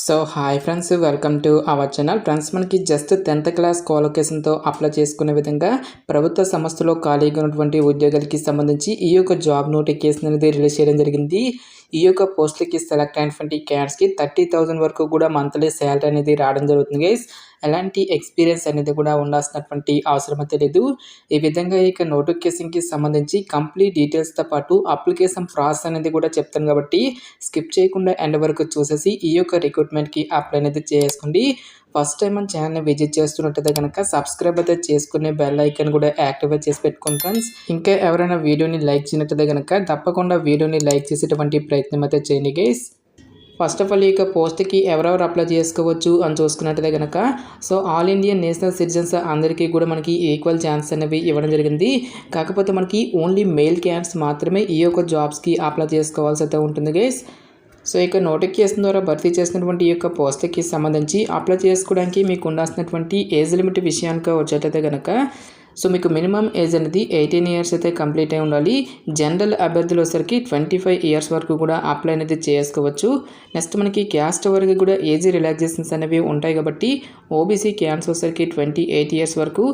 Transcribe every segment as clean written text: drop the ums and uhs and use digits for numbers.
So hi friends, welcome to our channel. Friends, మనకి just 10th class క్వాలిఫికేషన్తో apply చేసుకునే విధంగా ప్రభుత్వ సంస్థలో ఖాళీగా ఉన్నటువంటి ఉద్యోగాలకి సంబంధించి ఈ యొక్క జాబ్ నోటిఫికేషన్ అనేది రిలీజ్ చేయడం జరిగింది. ఈ యొక్క పోస్టులకి సెలెక్ట్ అయినటువంటి క్యాండిడేట్స్కి 30,000 వరకు కూడా మంత్లీ శాలరీ అనేది రావడం జరుగుతుంది గైస్. ఎలాంటి ఎక్స్పీరియన్స్ అనేది కూడా ఉండాల్సినటువంటి అవసరం అయితే లేదు. ఈ విధంగా ఇక నోటిఫికేషన్కి సంబంధించి కంప్లీట్ డీటెయిల్స్తో పాటు అప్లికేషన్ ప్రాసెస్ అనేది కూడా చెప్తాను కాబట్టి స్కిప్ చేయకుండా ఎండ్ వరకు చూసేసి ఈ యొక్క రిక్రూట్మెంట్కి అప్లై అనేది చేసుకోండి. ఫస్ట్ టైం మన ఛానల్ని విజిట్ చేస్తున్నట్టయితే కనుక సబ్స్క్రైబ్ అయితే చేసుకునే బెల్ ఐకాన్ కూడా యాక్టివేట్ చేసి పెట్టుకోండి ఫ్రెండ్స్. ఇంకా ఎవరైనా వీడియోని లైక్ చేయనట్టయితే కనుక తప్పకుండా వీడియోని లైక్ చేసేటువంటి ప్రయత్నం అయితే చేయండి గైస్. ఫస్ట్ ఆఫ్ ఆల్ ఈ యొక్క పోస్ట్కి ఎవరెవరు అప్లై చేసుకోవచ్చు అని చూసుకున్నట్టయితే కనుక so all Indian national citizens అందరికీ కూడా మనకి ఈక్వల్ ఛాన్స్ అనేవి ఇవ్వడం జరిగింది. కాకపోతే మనకి ఓన్లీ మెయిల్ క్యాండిడేట్స్ మాత్రమే ఈ యొక్క జాబ్స్కి అప్లై చేసుకోవాల్సి అయితే ఉంటుంది గైస్. సో ఇక నోటిఫికేషన్ ద్వారా భర్తీ చేసినటువంటి ఈ యొక్క పోస్ట్కి సంబంధించి అప్లై చేసుకోవడానికి మీకు ఉండాల్సినటువంటి ఏజ్ లిమిట్ విషయానికి వచ్చేటైతే కనుక సో మీకు మినిమం ఏజ్ అనేది 18 ఇయర్స్ అయితే కంప్లీట్ అయి ఉండాలి. జనరల్ అభ్యర్థులు వచ్చరికి 25 ఇయర్స్ వరకు కూడా అప్లై అనేది చేసుకోవచ్చు. నెక్స్ట్ మనకి క్యాస్ట్ వరకు కూడా ఏజ్ రిలాక్సేషన్స్ అనేవి ఉంటాయి కాబట్టి ఓబీసీ క్యాన్స్ వచ్చరికి 28 ఇయర్స్ వరకు,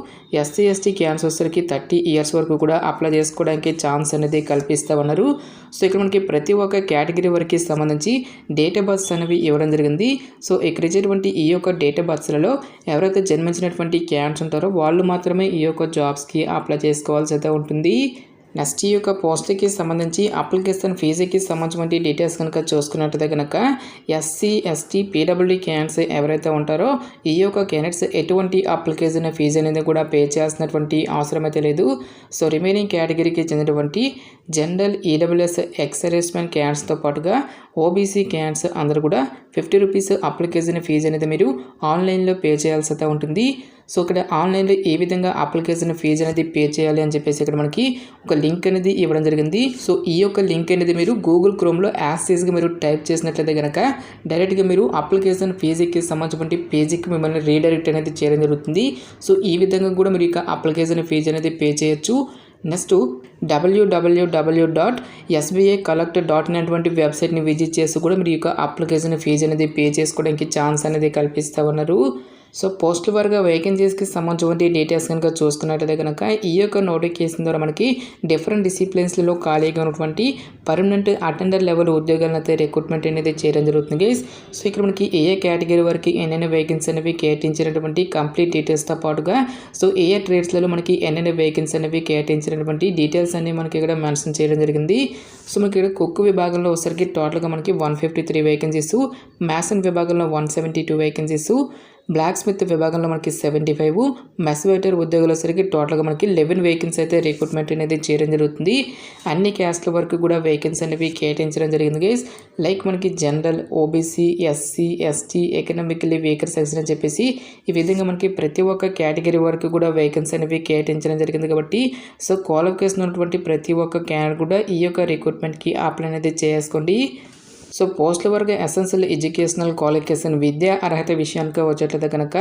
ఎస్సీ ఎస్టీ క్యాన్స్ వచ్చరికి 30 ఇయర్స్ వరకు కూడా అప్లై చేసుకోవడానికి ఛాన్స్ అనేది కల్పిస్తూ ఉన్నారు. సో ఇక్కడ మనకి ప్రతి ఒక్క కేటగిరీ వరకు సంబంధించి డేట్ ఆఫ్ బర్త్స్ అనేవి ఇవ్వడం జరిగింది. సో ఇక్కడ ఇచ్చేటువంటి ఈ యొక్క డేట్ ఆఫ్ బర్త్స్లలో ఎవరైతే జన్మించినటువంటి క్యాన్స్ ఉంటారో వాళ్ళు మాత్రమే ఈ యొక్క జాబ్స్కి అప్లై చేసుకోవాల్సి అయితే ఉంటుంది. నెక్స్ట్ ఈ యొక్క పోస్ట్కి సంబంధించి అప్లికేషన్ ఫీజుకి సంబంధించిన డీటెయిల్స్ కనుక చూసుకున్నట్టయితే కనుక ఎస్సీ ఎస్టీ పీడబ్ల్యూడీ క్యాండిడేట్స్ ఎవరైతే ఉంటారో ఈ యొక్క క్యాండిడేట్స్ ఎటువంటి అప్లికేషన్ ఫీజు అనేది కూడా పే చేయాల్సినటువంటి అవసరం అయితే లేదు. సో రిమైనింగ్ కేటగిరీకి చెందినటువంటి జనరల్ ఈడబ్ల్యూఎస్ ఎక్స్ సర్వీస్మెన్ క్యాండిడేట్స్తో పాటుగా ఓబీసీ క్యాండిడేట్స్ అందరూ కూడా 50 రూపీస్ అప్లికేషన్ ఫీజు అనేది మీరు ఆన్లైన్లో పే చేయాల్సి అయితే ఉంటుంది. సో ఇక్కడ ఆన్లైన్లో ఏ విధంగా అప్లికేషన్ ఫీజు అనేది పే చేయాలి అని చెప్పేసి ఇక్కడ మనకి ఒక లింక్ అనేది ఇవ్వడం జరిగింది. సో ఈ యొక్క లింక్ అనేది మీరు గూగుల్ క్రోమ్లో యాక్సెస్గా మీరు టైప్ చేసినట్లయితే కనుక డైరెక్ట్గా మీరు అప్లికేషన్ ఫీజుకి సంబంధించిన పేజీకి మిమ్మల్ని రీడైరెక్ట్ అనేది చేయడం జరుగుతుంది. సో ఈ విధంగా కూడా మీరు ఇక అప్లికేషన్ ఫీజు అనేది పే చేయొచ్చు. నెక్స్ట్ www.sbicollect.in అనేటువంటి వెబ్సైట్ని విజిట్ చేసి కూడా మీరు యొక్క అప్లికేషన్ ఫీజు అనేది పే చేసుకోవడానికి ఛాన్స్ అనేది కల్పిస్తూ ఉన్నారు. సో పోస్టుల వారుగా వేకెన్సీస్కి సంబంధించిన డీటెయిల్స్ కనుక చూసుకున్నట్టయితే కనుక ఈ యొక్క నోటిఫికేషన్ ద్వారా మనకి డిఫరెంట్ డిసిప్లిన్స్లో ఖాళీగా ఉన్నటువంటి పర్మనెంట్ అటెండర్ లెవెల్ ఉద్యోగాలను అయితే రిక్రూట్మెంట్ అనేది చేయడం జరుగుతుంది గైస్. సో ఇక్కడ మనకి ఏ కేటగిరీ వరకు ఎన్నెన్ని వేకెన్సీ అనేవి కేటాయించినటువంటి కంప్లీట్ డీటెయిల్స్తో పాటుగా సో ట్రేడ్స్లలో మనకి ఎన్నెన్ని వేకెన్సీ అనేవి కేటాయించినటువంటి డీటెయిల్స్ అన్ని మనకి ఇక్కడ మెన్షన్ చేయడం జరిగింది. సో మనకి ఇక్కడ కుక్ విభాగంలో వచ్చరికి టోటల్గా మనకి 153 వేకెన్సీస్, మ్యాసన్ విభాగంలో 172 వేకెన్సీస్, బ్లాక్ స్మిత్ విభాగంలో మనకి 75, మెస్ వెయిటర్ ఉద్యోగుల సరికి టోటల్గా మనకి 11 వేకెన్సీ అయితే రిక్రూట్మెంట్ అనేది చేయడం జరుగుతుంది. అన్ని క్యాస్ట్ల వరకు కూడా వేకెన్సీ అనేవి కేటాయించడం జరిగింది గైస్. లైక్ మనకి general, OBC, SC, ST, economically weaker section అని చెప్పేసి ఈ విధంగా మనకి ప్రతి ఒక్క కేటగిరీ వరకు కూడా వేకెన్సీ అనేవి కేటాయించడం జరిగింది కాబట్టి సో క్వాలిఫికేషన్ ఉన్నటువంటి ప్రతి ఒక్క క్యాండిడేట్ కూడా ఈ యొక్క రిక్రూట్మెంట్కి అప్లై అనేది చేసుకోండి. సో పోస్టుల వరకు ఎసెన్షియల్ ఎడ్యుకేషనల్ క్వాలిఫికేషన్ విద్యా అర్హత విషయానికి వచ్చేట్లయితే కనుక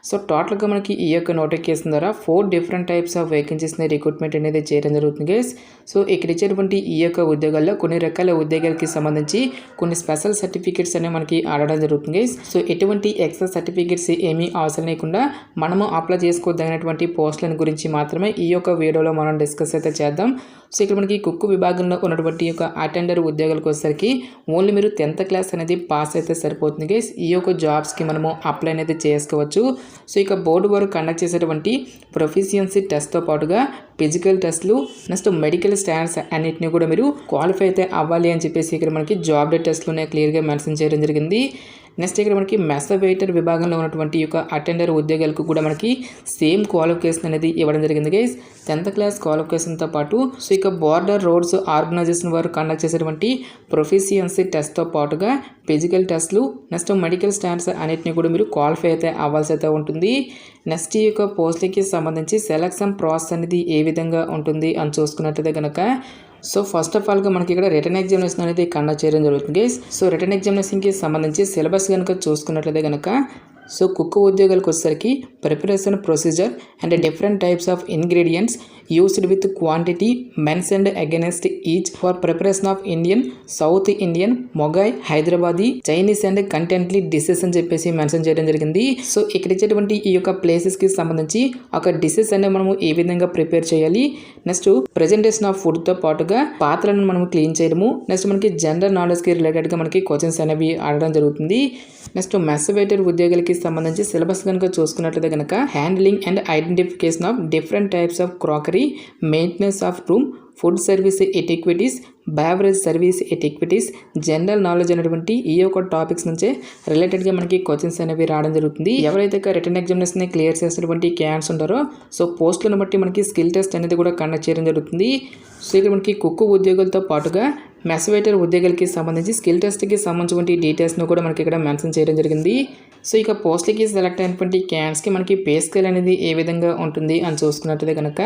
సో టోటల్గా మనకి ఈ యొక్క నోటిఫికేషన్ ద్వారా 4 డిఫరెంట్ టైప్స్ ఆఫ్ వేకెన్సీస్ని రిక్రూట్మెంట్ అనేది చేయడం జరుగుతుంది గైస్. సో ఇక్కడ ఇచ్చేటువంటి ఈ యొక్క ఉద్యోగాల్లో కొన్ని రకాల ఉద్యోగాలకి సంబంధించి కొన్ని స్పెషల్ సర్టిఫికేట్స్ అనేవి మనకి ఆడడం జరుగుతుంది గైస్. సో ఎటువంటి ఎక్స్ట్రా సర్టిఫికేట్స్ ఏమీ అవసరం లేకుండా మనము అప్లై చేసుకోదగినటువంటి పోస్టుల గురించి మాత్రమే ఈ యొక్క వీడియోలో మనం డిస్కస్ అయితే చేద్దాం. సో ఇక్కడ మనకి కుక్కు విభాగంలో ఉన్నటువంటి యొక్క అటెండర్ ఉద్యోగాలకు వచ్చేసరికి ఓన్లీ మీరు 10th క్లాస్ అనేది పాస్ అయితే సరిపోతుంది గైస్. ఈ యొక్క జాబ్స్కి మనము అప్లై అనేది చేసుకోవచ్చు. సో ఇక బోర్డు వారు కండక్ట్ చేసేటువంటి ప్రొఫిషియన్సీ టెస్ట్తో పాటుగా ఫిజికల్ టెస్ట్లు, నెక్స్ట్ మెడికల్ స్టాండర్డ్స్ అన్నింటినీ కూడా మీరు క్వాలిఫై అయితే అవ్వాలి అని చెప్పేసి ఇక్కడ మనకి జాబ్ డే టెస్ట్లోనే క్లియర్గా మెన్షన్ చేయడం జరిగింది. నెక్స్ట్ ఇక్కడ మనకి మెస్ వెయిటర్ విభాగంలో ఉన్నటువంటి యొక్క అటెండర్ ఉద్యోగాలకు కూడా మనకి సేమ్ క్వాలిఫికేషన్ అనేది ఇవ్వడం జరిగింది గైస్. 10th క్లాస్ క్వాలిఫికేషన్తో పాటు సో ఇక బార్డర్ రోడ్స్ ఆర్గనైజేషన్ వారు కండక్ట్ చేసేటువంటి ప్రొఫిషియన్సీ టెస్ట్తో పాటుగా ఫిజికల్ టెస్ట్లు, నెక్స్ట్ మెడికల్ స్టాండర్డ్స్ అన్నింటినీ కూడా మీరు క్వాలిఫై అయితే అవ్వాల్సి అయితే ఉంటుంది. నెక్స్ట్ ఈ యొక్క పోస్టులకి సంబంధించి సెలక్షన్ ప్రాసెస్ అనేది ఏ విధంగా ఉంటుంది అని చూసుకున్నట్టయితే కనుక సో ఫస్ట్ ఆఫ్ ఆల్గా మనకి ఇక్కడ రిటర్న్ ఎగ్జామినేషన్ అనేది కండక్ట్ చేయడం జరుగుతుంది గైస్. సో రిటర్న్ ఎగ్జామినేషన్కి సంబంధించి సిలబస్ కనుక చూసుకున్నట్లయితే కనుక సో కుక్ ఉద్యోగాలకు వచ్చేసరికి preparation procedure and different types of ingredients used with quantity mentioned against each for preparation of Indian, South Indian, Mughlai, Hyderabadi, Chinese and continental dishes అని చెప్పేసి మెన్షన్ చేయడం జరిగింది. సో ఇక్కడ ఇచ్చేటువంటి ఈ యొక్క ప్లేసెస్కి సంబంధించి ఒక డిషెస్ అనేది మనము ఏ విధంగా ప్రిపేర్ చేయాలి, నెక్స్ట్ ప్రెజెంటేషన్ ఆఫ్ ఫుడ్తో పాటుగా పాత్రలను మనం క్లీన్ చేయడము, నెక్స్ట్ మనకి జనరల్ నాలెడ్జ్కి రిలేటెడ్గా మనకి క్వశ్చన్స్ అనేవి ఆడడం జరుగుతుంది. నెక్స్ట్ మెస్ వెయిటర్ ఉద్యోగులకి సంబంధించి సిలబస్ కనుక చూసుకున్నట్లయితే కనుక handling and identification of different types of crockery, maintenance of room, food service etiquettes, beverage service etiquettes, general knowledge అనేటువంటి ఈ యొక్క టాపిక్స్ నుంచే రిలేటెడ్గా మనకి క్వశ్చన్స్ అనేవి రావడం జరుగుతుంది. ఎవరైతే రిటర్న్ ఎగ్జామినేషన్ క్లియర్ చేసినటువంటి క్యాండిడేట్స్ ఉంటారో సో పోస్టులను బట్టి మనకి స్కిల్ టెస్ట్ అనేది కూడా కండక్ట్ చేయడం జరుగుతుంది. సో ఇక్కడ మనకి కుక్కు ఉద్యోగులతో పాటుగా మెస్ వెయిటర్ ఉద్యోగులకి సంబంధించి స్కిల్ టెస్ట్కి సంబంధించిన డీటెయిల్స్ను కూడా మనకి ఇక్కడ మెన్షన్ చేయడం జరిగింది. సో ఇక పోస్ట్లకి సెలెక్ట్ అయినటువంటి క్యాండిడేట్స్కి మనకి పే స్కేల్ అనేది ఏ విధంగా ఉంటుంది అని చూసుకున్నట్లయితే కనుక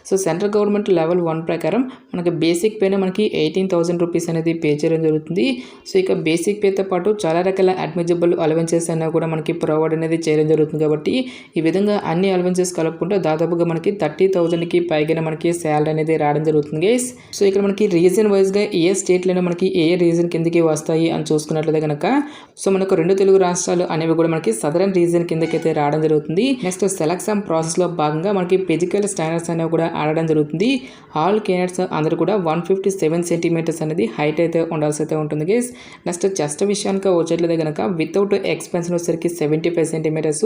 సో సెంట్రల్ గవర్నమెంట్ లెవెల్ 1 ప్రకారం మనకి బేసిక్ పేనే మనకి 18,000 రూపీస్ అనేది పే చేయడం జరుగుతుంది. సో ఇక బేసిక్ పేతో పాటు చాలా రకాల అడ్మిజిబుల్ అలవెన్సెస్ అనేవి కూడా మనకి ప్రొవైడ్ అనేది చేయడం జరుగుతుంది. కాబట్టి ఈ విధంగా అన్ని అలవెన్సెస్ కలుపుకుంటే దాదాపుగా మనకి 30,000కి పైగా మనకి శాలరీ అనేది రావడం జరుగుతుంది గైస్. సో ఇక్కడ మనకి రీజన్ వైజ్గా ఏ స్టేట్లోనే మనకి ఏ రీజన్ కిందకి వస్తాయి అని చూసుకున్నట్లయితే కనుక సో మనకు 2 తెలుగు రాష్ట్రాలు అనేవి కూడా మనకి సదరన్ రీజన్ కిందకైతే రావడం జరుగుతుంది. నెక్స్ట్ సెలక్షన్ ప్రాసెస్లో భాగంగా మనకి ఫిజికల్ స్టాండర్డ్స్ అనేవి కూడా ఆడడం జరుగుతుంది. ఆల్ క్యాండిడేట్స్ అందరూ కూడా 157 సెంటీమీటర్స్ అనేది హైట్ అయితే ఉండాల్సి అయితే ఉంటుంది గైస్. నెక్స్ట్ చెస్ట్ విషయానికి వచ్చేట్లయితే కనుక వితౌట్ ఎక్స్పెన్షన్ వచ్చేసరికి 75 సెంటీమీటర్స్,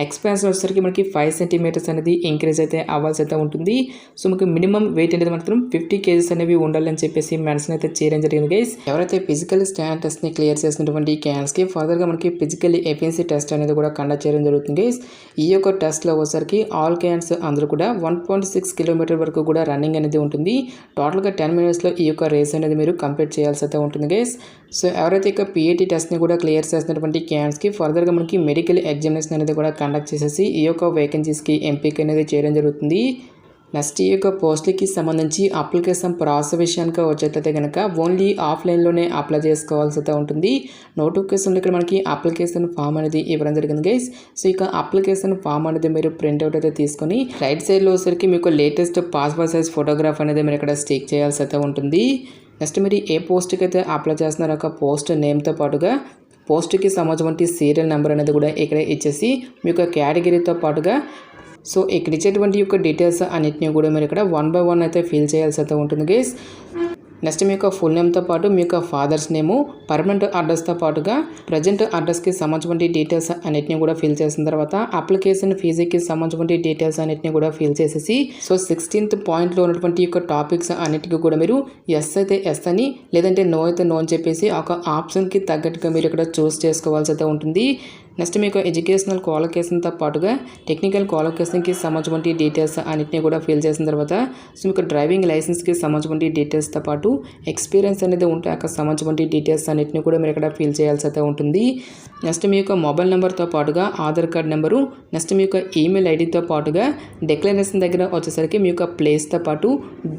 ఎక్స్పెన్షన్ వచ్చేసరికి మనకి 5 సెంటీమీటర్స్ అనేది ఇంక్రీజ్ అయితే అవ్వాల్సి అయితే ఉంటుంది. సో మనకి మినిమం వెయిట్ అనేది మాత్రం 50 kgs అనేవి ఉండాలని చెప్పేసి మెన్షన్ అయితే చేయడం జరిగింది గైస్. ఎవరైతే ఫిజికల్ స్టాండర్డ్ టెస్ట్ని క్లియర్ చేసినటువంటి క్యాండిడేట్స్కి ఫర్దర్గా మనకి ఫిజికల్ ఎఫిషియన్సీ టెస్ట్ అనేది కూడా కండక్ట్ చేయడం జరుగుతుంది గైస్. ఈ యొక్క టెస్ట్లో వచ్చేసరికి ఆల్ క్యాండిడేట్స్ అందరూ కూడా 1.6 కిలోమీటర్ వరకు కూడా రన్నింగ్ అనేది ఉంటుంది. టోటల్గా 10 minutesలో ఈ యొక్క రేస్ అనేది మీరు కంప్లీట్ చేయాల్సి అయితే ఉంటుంది గైస్. సో ఎవరైతే ఇక PAT టెస్ట్ని కూడా క్లియర్ చేసినటువంటి క్యాండిడేట్స్కి ఫర్దర్గా మనకి మెడికల్ ఎగ్జామినేషన్ అనేది కూడా కండక్ట్ చేసేసి ఈ యొక్క వేకెన్సీస్కి ఎంపిక అనేది చేయడం జరుగుతుంది. నెక్స్ట్ ఈ యొక్క పోస్ట్లకి సంబంధించి అప్లికేషన్ ప్రాసెస్ విషయానికి వచ్చేటైతే కనుక ఓన్లీ ఆఫ్లైన్లోనే అప్లై చేసుకోవాల్సి అయితే ఉంటుంది. నోటిఫికేషన్లో ఇక్కడ మనకి అప్లికేషన్ ఫామ్ అనేది ఇవ్వడం జరిగింది గైస్. సో ఇక అప్లికేషన్ ఫామ్ అనేది మీరు ప్రింట్అవుట్ అయితే తీసుకొని రైట్ సైడ్లో వచ్చేసరికి మీకు లేటెస్ట్ పాస్పోర్ట్ సైజ్ ఫోటోగ్రాఫ్ అనేది మీరు ఇక్కడ స్టిక్ చేయాల్సి అయితే ఉంటుంది. నెక్స్ట్ మీరు ఏ పోస్ట్కి అయితే అప్లై చేస్తున్నారో ఒక పోస్ట్ నేమ్తో పాటుగా పోస్ట్కి సంబంధించిన సీరియల్ నెంబర్ అనేది కూడా ఇక్కడ ఇచ్చేసి మీ యొక్క కేటగిరీతో పాటుగా సో ఇక్కడ ఇచ్చేటువంటి యొక్క డీటెయిల్స్ అన్నిటిని కూడా మీరు ఇక్కడ 1 by 1 అయితే ఫిల్ చేయాల్సి అయితే ఉంటుంది గైస్. నెక్స్ట్ మీ యొక్క ఫుల్ నేమ్తో పాటు మీ యొక్క ఫాదర్స్ నేము, పర్మనెంట్ అడ్రస్తో పాటుగా ప్రజెంట్ అడ్రస్కి సంబంధించిన డీటెయిల్స్ అన్నిటిని కూడా ఫిల్ చేసిన తర్వాత అప్లికేషన్ ఫీజుకి సంబంధించిన డీటెయిల్స్ అన్నిటిని కూడా ఫిల్ చేసేసి సో 16th పాయింట్లో ఉన్నటువంటి యొక్క టాపిక్స్ అన్నిటికీ కూడా మీరు ఎస్ అయితే ఎస్ అని లేదంటే నో అయితే నో అని చెప్పేసి ఒక ఆప్షన్కి తగ్గట్టుగా మీరు ఇక్కడ చూస్ చేసుకోవాల్సి అయితే ఉంటుంది. నెక్స్ట్ మీకు ఎడ్యుకేషనల్ క్వాలిఫికేషన్తో పాటుగా టెక్నికల్ క్వాలిఫికేషన్కి సంబంధించిన డీటెయిల్స్ అన్నిటిని కూడా ఫిల్ చేసిన తర్వాత సో మీకు డ్రైవింగ్ లైసెన్స్కి సంబంధించిన డీటెయిల్స్తో పాటు ఎక్స్పీరియన్స్ అనేది ఉంటే అక్కడ సంబంధించిన డీటెయిల్స్ అన్నిటిని కూడా మీరు ఇక్కడ ఫిల్ చేయాల్సి అయితే ఉంటుంది. నెక్స్ట్ మీ యొక్క మొబైల్ నెంబర్తో పాటుగా ఆధార్ కార్డ్ నెంబరు, నెక్స్ట్ మీ యొక్క ఈమెయిల్ ఐడితో పాటుగా డిక్లరేషన్ దగ్గర వచ్చేసరికి మీ యొక్క ప్లేస్తో పాటు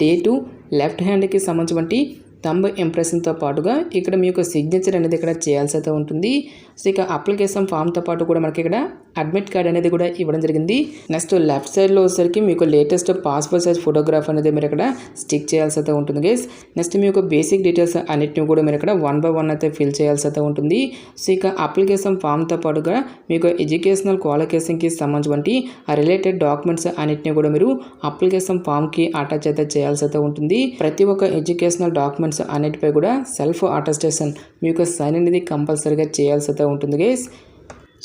డేటు, లెఫ్ట్ హ్యాండ్కి సంబంధించిన థంబ్ ఇంప్రెషన్తో పాటుగా ఇక్కడ మీ యొక్క సిగ్నేచర్ అనేది ఇక్కడ చేయాల్సి అయితే ఉంటుంది. సో ఇక అప్లికేషన్ ఫామ్తో పాటు కూడా మనకి ఇక్కడ అడ్మిట్ కార్డ్ అనేది కూడా ఇవ్వడం జరిగింది. నెక్స్ట్ లెఫ్ట్ సైడ్లో వచ్చేసరికి మీకు లేటెస్ట్ పాస్పోర్ట్ సైజ్ ఫోటోగ్రాఫ్ అనేది మీరు ఇక్కడ స్టిక్ చేయాల్సి అయితే ఉంటుంది గైస్. నెక్స్ట్ మీ యొక్క బేసిక్ డీటెయిల్స్ అన్నిటిని కూడా మీరు ఇక్కడ 1 by 1 అయితే ఫిల్ చేయాల్సి అయితే ఉంటుంది. సో ఇక అప్లికేషన్ ఫామ్తో పాటుగా మీకు ఎడ్యుకేషనల్ క్వాలిఫికేషన్కి సంబంధించి ఆ రిలేటెడ్ డాక్యుమెంట్స్ అన్నిటిని కూడా మీరు అప్లికేషన్ ఫామ్కి అటాచ్ అయితే చేయాల్సి అయితే ఉంటుంది. ప్రతి ఒక్క ఎడ్యుకేషనల్ డాక్యుమెంట్స్ అన్నిటిపై కూడా సెల్ఫ్ అటెస్టేషన్ మీకు సైన్ అనేది కంపల్సరీగా చేయాల్సి అయితే ఉంటుంది గైస్.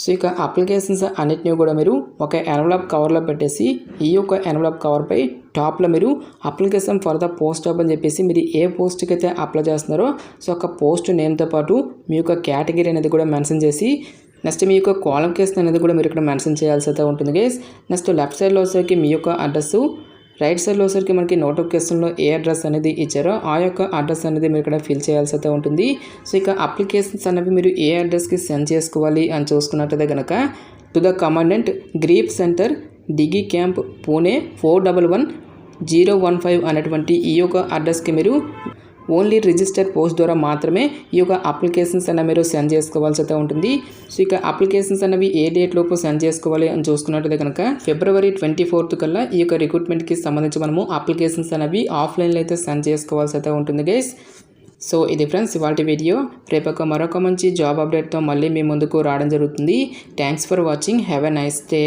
సో ఇక అప్లికేషన్స్ అన్నిటిని కూడా మీరు ఒక ఎన్వలప్ కవర్లో పెట్టేసి ఈ యొక్క ఎన్వలప్ కవర్పై టాప్లో మీరు application for the post of అని చెప్పేసి మీరు ఏ పోస్ట్కి అయితే అప్లై చేస్తున్నారో సో ఒక పోస్ట్ నేమ్తో పాటు మీ యొక్క కేటగిరీ అనేది కూడా మెన్షన్ చేసి నెక్స్ట్ మీ యొక్క క్వాలిఫికేషన్ అనేది కూడా మీరు ఇక్కడ మెన్షన్ చేయాల్సి అయితే ఉంటుంది గైస్. నెక్స్ట్ లెఫ్ట్ సైడ్లో వచ్చేసరికి మీ యొక్క అడ్రస్సు, రైట్ సైడ్లో వచ్చేసరికి మనకి నోటిఫికేషన్లో ఏ అడ్రస్ అనేది ఇచ్చారో ఆ యొక్క అడ్రస్ అనేది మీరు ఇక్కడ ఫిల్ చేయాల్సి అయితే ఉంటుంది. సో ఇక అప్లికేషన్స్ అనేవి మీరు ఏ అడ్రస్కి సెండ్ చేసుకోవాలి అని చూసుకున్నట్టయితే కనుక to the commandant GREF centre Dighi camp Pune 411015 అనేటువంటి ఈ యొక్క అడ్రస్కి మీరు ఓన్లీ రిజిస్టర్ పోస్ట్ ద్వారా మాత్రమే ఈ యొక్క అప్లికేషన్స్ అన్న మీరు సెండ్ చేసుకోవాల్సి అయితే ఉంటుంది. సో ఇక అప్లికేషన్స్ అనేవి ఏ డేట్ లోపు సెండ్ చేసుకోవాలి అని చూసుకున్నట్లయితే కనుక February 24th కల్లా ఈ యొక్క రిక్రూట్మెంట్కి సంబంధించి మనము అప్లికేషన్స్ అనేవి ఆఫ్లైన్లో అయితే సెండ్ చేసుకోవాల్సి అయితే ఉంటుంది గైస్. సో ఇది ఫ్రెండ్స్ ఇవాల్టి వీడియో. రేపు మరొక మంచి జాబ్ అప్డేట్తో మళ్ళీ మీ ముందుకు రావడం జరుగుతుంది. Thanks for watching. Have a nice day.